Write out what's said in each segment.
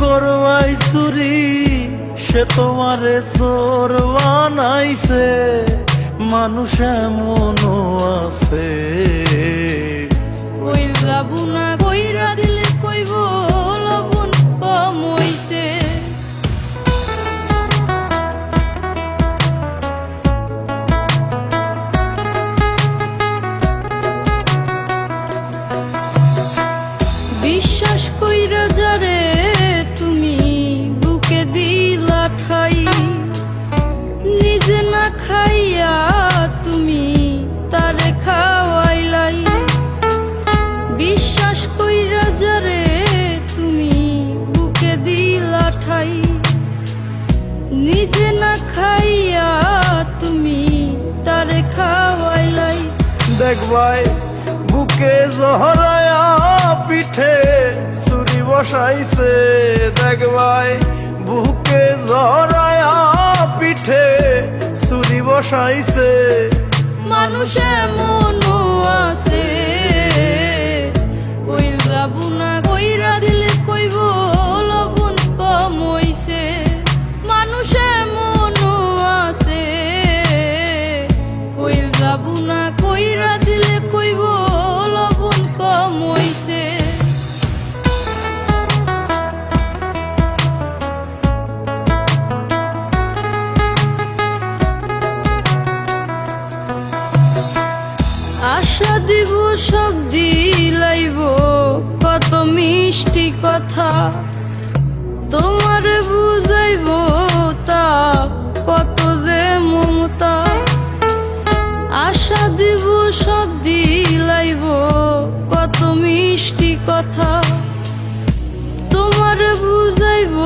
করবাই চুরি, সে তোমারে চোর বানাইছে। মানুষ এমনও আছে। কই যাবো না কইরা দিলে কইব লবণ কম হইছে। বিশ্বাস কইরা যারে তুমি বুকে দিলা ঠাই, নিজে না খাইয়া তুমি তারে খাওয়াইলাই। বিশ্বাস কইরা যারে তুমি বুকে দিলা ঠাই, নিজে না খাইয়া তুমি তারে খাওয়াইলাই। দেখবাই বুকে জহরায়া পিঠে ছুরি বসাইছে। দেখবাই বুকে জহরায়া পিঠে ছুরি বসাইছে। মানুষ এমনও আছে। কই যাবো না কইরা দিলে কইব লবণ কম হইছে। মানুষ এমনও আছে। কই যাবো না কইরা দিলে কইব লবণ কম হইছে। আশা দিব সব দিলাইব কত মিষ্টি কথা, তোমার বুঝাইব তা কত যে মমতা। আশা দিব সব দিলাইব কত মিষ্টি কথা, তোমার বুঝাইব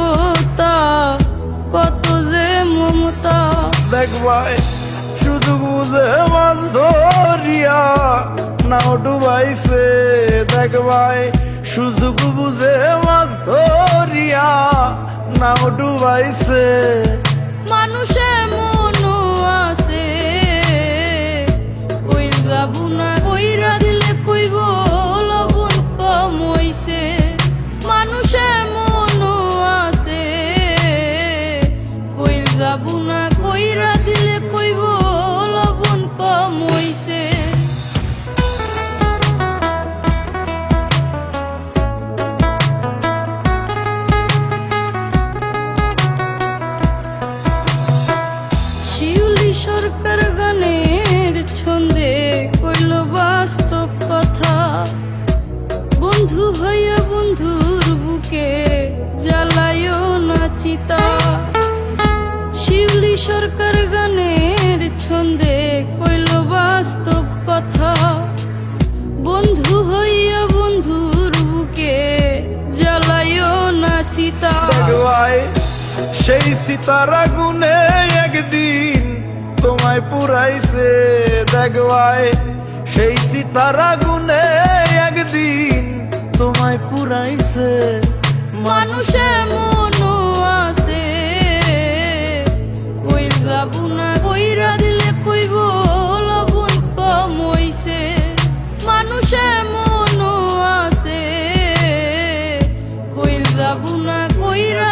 তা কত যে মমতা। দেখবাই শুধু বুঝে মাছ ধরিয়া নাও ডুবাইছে। দেখবাই শুধু বুঝে মাছ ধরিয়া নাও ডুবাইছে। মানুষ এমনও আছে। কই যাবো না কইরা দিলে কইব লবণ কম হইছে। মানুষ এমনও আছে। কই যাবো না কইরা দিলে কইব লবণ কম হইছে। শিউলি সরকার গানের ছন্দে কইল বাস্তব কথা, বন্ধু হইয়া বন্ধুর বুকে জ্বালায়ও না চিতা। শিউলি সরকার গানের ছন্দে কইল বাস্তব কথা, বন্ধু হইয়া বন্ধুর বুকে জ্বালায়ও না চিতা। দেখবাই সেই সীতার আগুনে একদিন তোমায় পুরাইছে। দেখবাই সেই সীতার আগুনে একদিন তোমায় পুরাইছে। মানুষ এমনও আছে। কই যাবো না কইরা দিলে কইব লবণ কম হইছে। মানুষ এমনও আছে। কই যাবো না কইরা